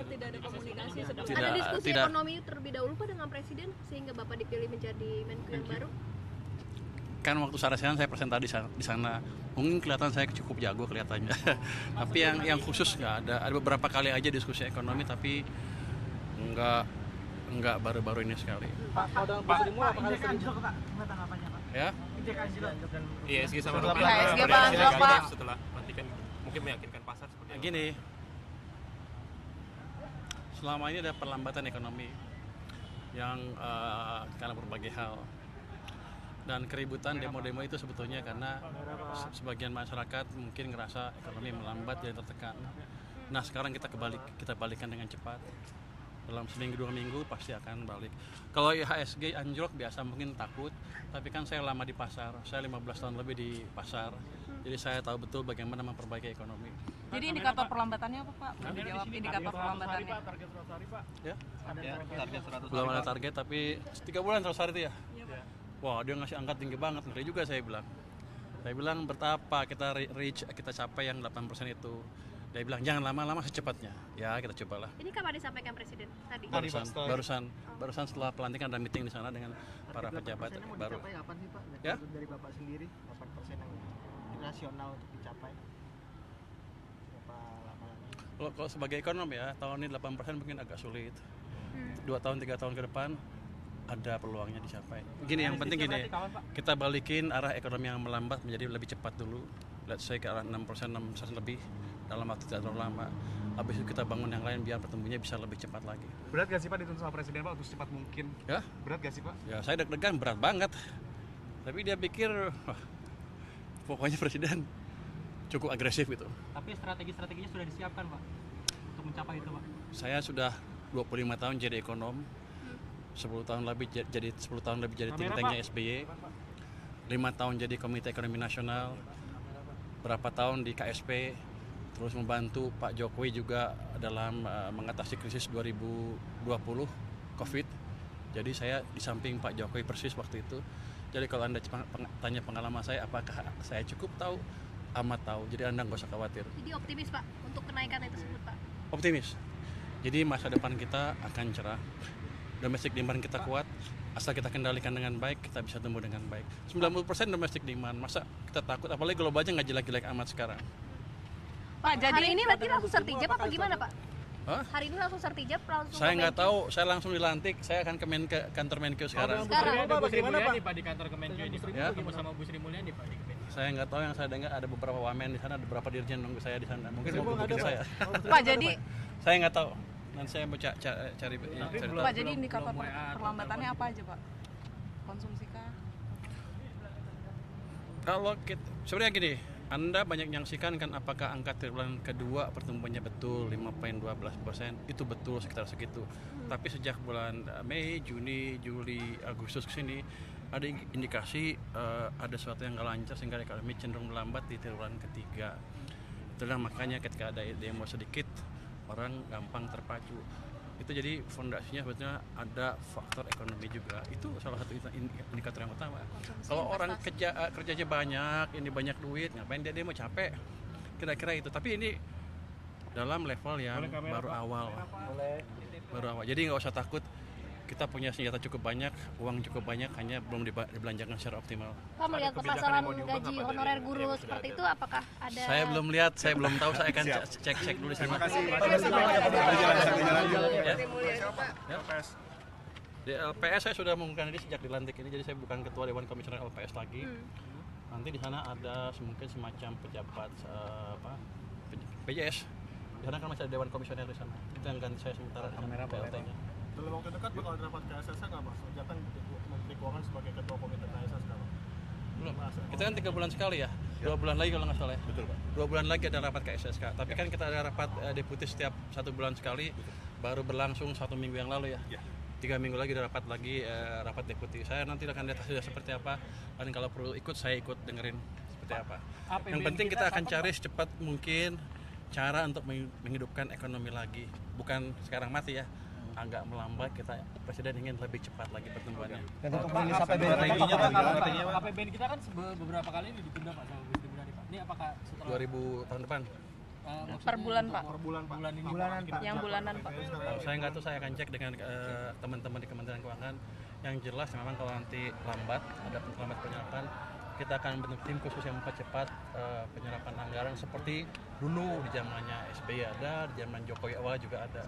Tetap tidak ada komunikasi. Ada diskusi ekonomi terlebih dahulu Pak dengan Presiden sehingga Bapak dipilih menjadi Menko yang baru? Kan waktu sarasian saya presentasi di sana, mungkin kelihatan saya cukup jago kelihatannya. Tapi yang khusus nggak ada. Ada beberapa kali aja diskusi ekonomi, tapi nggak baru-baru ini sekali. Pak, Injek anjlok Pak, gimana tanggapannya Pak? Ya? Injek anjlok dan ISG sama Rupiah. rupiah. ISG Pak anjlok Pak. Setelah pelantikan mungkin meyakinkan pasar seperti apa? Gini, selama ini ada perlambatan ekonomi yang karena berbagai hal. Dan keributan demo-demo itu sebetulnya karena sebagian masyarakat mungkin ngerasa ekonomi melambat dan tertekan. Nah sekarang kita balikan dengan cepat. Dalam seminggu 2 minggu pasti akan balik. Kalau IHSG anjlok biasa mungkin takut, tapi kan saya lama di pasar. Saya 15 tahun lebih di pasar. Jadi saya tahu betul bagaimana memperbaiki ekonomi. Jadi indikator perlambatannya apa Pak? Belum dijawab indikator perlambatannya. Target 100 hari Pak. Ya? Target 100 hari. Belum ada target tapi 3 bulan 100 hari itu ya? Wah dia ngasih angka tinggi banget, ngeri juga saya bilang. Saya bilang bertapa kita kita capai yang 8% itu. Dia bilang jangan lama-lama secepatnya. Ya kita cobalah. Ini kapan disampaikan Presiden tadi? Barusan setelah pelantikan ada meeting di sana dengan para pejabat baru. dicapai kapan sih Pak? Ya? Dari Bapak sendiri 8% yang nasional untuk dicapai. Berapa lama lagi? Kalau sebagai ekonom ya, tahun ini 8% mungkin agak sulit. 2 tahun 3 tahun ke depan ada peluangnya dicapai. Gini yang penting gini, kita balikin arah ekonomi yang melambat menjadi lebih cepat dulu. Let's say ke arah 6% lebih dalam waktu tidak terlalu lama. Habis itu kita bangun yang lain biar pertumbuhannya bisa lebih cepat lagi. Berat gak sih Pak dituntut sama Presiden Pak untuk secepat mungkin? Ya? Berat gak sih Pak? Ya saya deg-degan berat banget. Tapi dia pikir pokoknya Presiden cukup agresif gitu. Tapi strategi-strateginya sudah disiapkan Pak untuk mencapai itu Pak. Saya sudah 25 tahun jadi ekonom. 10 tahun lebih jadi think tanknya SBY, 5 tahun jadi Komite Ekonomi Nasional, berapa tahun di KSP, terus membantu Pak Jokowi juga dalam mengatasi krisis 2020 COVID. Jadi saya di samping Pak Jokowi persis waktu itu. Jadi kalau Anda tanya pengalaman saya, apakah saya cukup tahu? Amat tahu. Jadi Anda nggak usah khawatir. Jadi optimis Pak untuk kenaikan itu tersebut Pak? Optimis. Jadi masa depan kita akan cerah. Domestic demand kita kuat, asal kita kendalikan dengan baik, kita bisa tumbuh dengan baik. 90% domestic demand, masa kita takut? Apalagi globalnya nggak jelek-jelek amat sekarang. Pak, jadi Hari ini berarti langsung sertijab apa gimana Pak? Hah? Hari ini langsung sertijab, langsung Saya ke nggak Menko? tahu, saya langsung dilantik, saya akan ke kantor Menkeu sekarang. Sekarang Pak, bagaimana Pak? Pak di kantor Kemenkeu ini Pak. Ya. Ketemu sama Bu Sri Mulyani Pak di Kemenkeu. Saya nggak tahu, yang saya dengar ada beberapa wamen di sana, ada beberapa dirjen nunggu saya di sana. Mungkin mau gebukin saya. Pak jadi Saya nggak tahu. Nanti saya mau cari tahu. Pak jadi indikator perlambatannya apa aja Pak? Konsumsi kah? Kalau kita, sebenarnya gini, Anda banyak menyaksikan kan apakah angka triwulan kedua pertumbuhannya betul 5,12%, itu betul sekitar segitu. Tapi sejak bulan Mei, Juni, Juli, Agustus kesini ada indikasi ada sesuatu yang nggak lancar sehingga ekonomi cenderung melambat di triwulan ketiga. Itulah makanya ketika ada demo sedikit orang gampang terpacu. Itu jadi fondasinya sebetulnya ada faktor ekonomi juga. Itu salah satu indikator yang utama. Kalau orang kerjanya banyak, ini banyak duit, ngapain dia mau capek? Kira-kira itu. Tapi ini dalam level yang baru awal. Jadi nggak usah takut. Kita punya senjata cukup banyak, uang cukup banyak, hanya belum dibelanjakan secara optimal. Pak melihat permasalahan gaji honorer guru seperti itu, apakah ada? Saya belum lihat, saya belum tahu, saya akan cek dulu. Terima kasih. Di LPS saya sudah mengumumkan ini sejak dilantik ini, jadi saya bukan ketua Dewan Komisioner LPS lagi. Nanti di sana ada mungkin semacam pejabat PJS. Di sana kan masih ada Dewan Komisioner di sana. Itu yang ganti saya sementara di sana PLT-nya. Dalam waktu dekat bakal rapat KSS nggak Mas? Jatah Menteri Keuangan sebagai ketua komite KSS sekarang? Belum. Kita kan 3 bulan sekali ya. 2 bulan lagi kalau nggak salah ya. Betul Pak. 2 bulan lagi ada rapat KSSK. Tapi kan kita ada rapat deputi setiap 1 bulan sekali. Baru berlangsung 1 minggu yang lalu ya. 3 minggu lagi ada rapat lagi rapat deputi. Saya nanti akan lihat hasilnya seperti apa. Dan kalau perlu ikut, saya ikut dengerin seperti apa. Yang penting kita akan cari secepat mungkin cara untuk menghidupkan ekonomi lagi. Bukan sekarang mati ya. Agak melambat, kita Presiden ingin lebih cepat lagi pertumbuhannya. Dan untuk merilis APBN APBN kita kan beberapa kali ini ditunda Pak sama Bu Sri Mulyani Pak. Ini apakah setelah 2000 tahun depan Per bulan Pak. Per bulan Pak. Bulanan Pak. Yang bulanan Pak. Oh, saya nggak tahu, saya akan cek dengan teman-teman di Kementerian Keuangan. Yang jelas memang kalau nanti lambat, ada lambat penyerapan, kita akan bentuk tim khusus yang mempercepat penyerapan anggaran seperti dulu di zamannya SBY ada, di zaman Jokowi awal juga ada.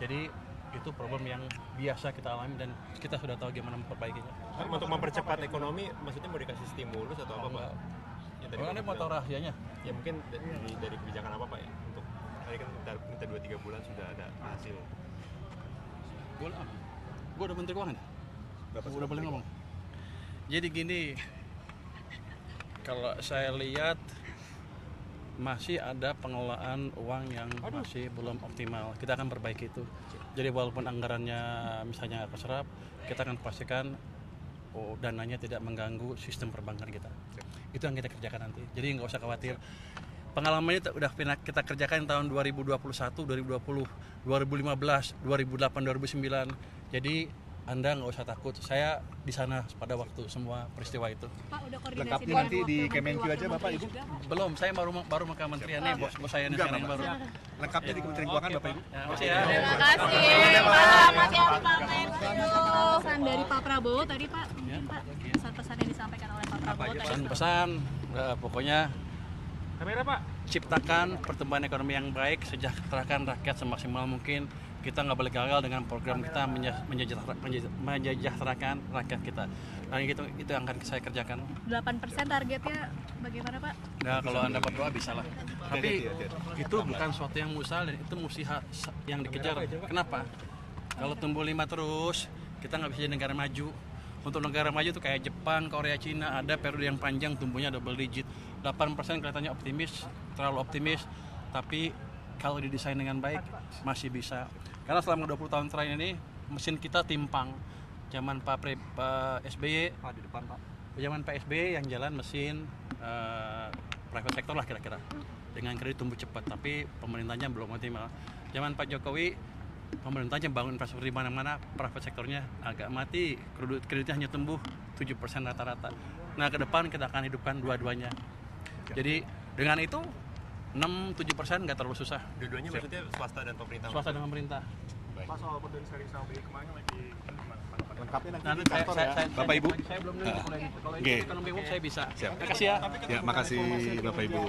Jadi itu problem yang biasa kita alami dan kita sudah tahu gimana memperbaikinya. Untuk mempercepat ekonomi, maksudnya mau dikasih stimulus atau apa Pak? Ya, tadi Oh, ini Bapak mau tahu bilang. rahasianya? Ya mungkin dari kebijakan apa Pak ya? Untuk tadi kan minta 2-3 bulan sudah ada hasil. Gue udah Menteri Keuangan. Udah boleh ngomong. Jadi gini, kalau saya lihat masih ada pengelolaan uang yang masih belum optimal. Kita akan perbaiki itu. Jadi walaupun anggarannya misalnya nggak keserap, kita akan pastikan dananya tidak mengganggu sistem perbankan kita. Itu yang kita kerjakan nanti. Jadi nggak usah khawatir. Pengalaman ini udah kita kerjakan tahun 2021, 2020, 2015, 2008, 2009. Jadi Anda nggak usah takut. Saya di sana pada waktu semua peristiwa itu. Pak, udah koordinasi Lengkapnya dengan nanti di Wakil Kemenq Menteri, aja, Wakil Bapak, Menteri Ibu? juga, Pak. Belum, saya baru ke kementerian nih, bos saya Enggak, yang baru. Lengkapnya di Kementerian Keuangan Bapak Ibu. Ya, makasih ya. Terima kasih Pak. Masih ada Pak. Pesan dari Pak Prabowo tadi Pak, mungkin Pak pesan-pesan yang disampaikan oleh Pak Prabowo tadi. Pesan-pesan, pokoknya Kamera Pak. ciptakan pertumbuhan ekonomi yang baik, sejahterakan rakyat semaksimal mungkin. Kita nggak boleh gagal dengan program kita menyejahterakan rakyat kita. Dan itu yang akan saya kerjakan. 8% targetnya bagaimana Pak? Nah, kalau Anda berdoa bisa lah. Tapi itu bukan suatu yang mustahil dan itu mesti yang dikejar. Kenapa? Kalau tumbuh 5 terus, kita nggak bisa jadi negara maju. Untuk negara maju itu kayak Jepang, Korea, Cina, ada periode yang panjang tumbuhnya double digit. 8% kelihatannya optimis, terlalu optimis, tapi kalau didesain dengan baik masih bisa. Karena selama 20 tahun terakhir ini mesin kita timpang. Zaman Pak SBY, Di depan Pak. zaman Pak SBY yang jalan mesin private sector lah kira-kira. Dengan kredit tumbuh cepat, tapi pemerintahnya belum optimal. Zaman Pak Jokowi, pemerintahnya bangun infrastruktur di mana-mana, private sektornya agak mati, kreditnya hanya tumbuh 7% rata-rata. Nah, ke depan kita akan hidupkan dua-duanya. Jadi dengan itu 6-7% nggak terlalu susah. Dua-duanya maksudnya swasta dan pemerintah. Swasta dan pemerintah. Pak, soal potensialisasi BI kemarin lagi Lengkapnya nanti Nanti di kantor ya. Bapak Ibu. Saya belum ngerti kalau ini. Kalau Oke. ini ekonomi umum saya bisa. Siap. Terima kasih ya. Ya, makasih Bapak Ibu.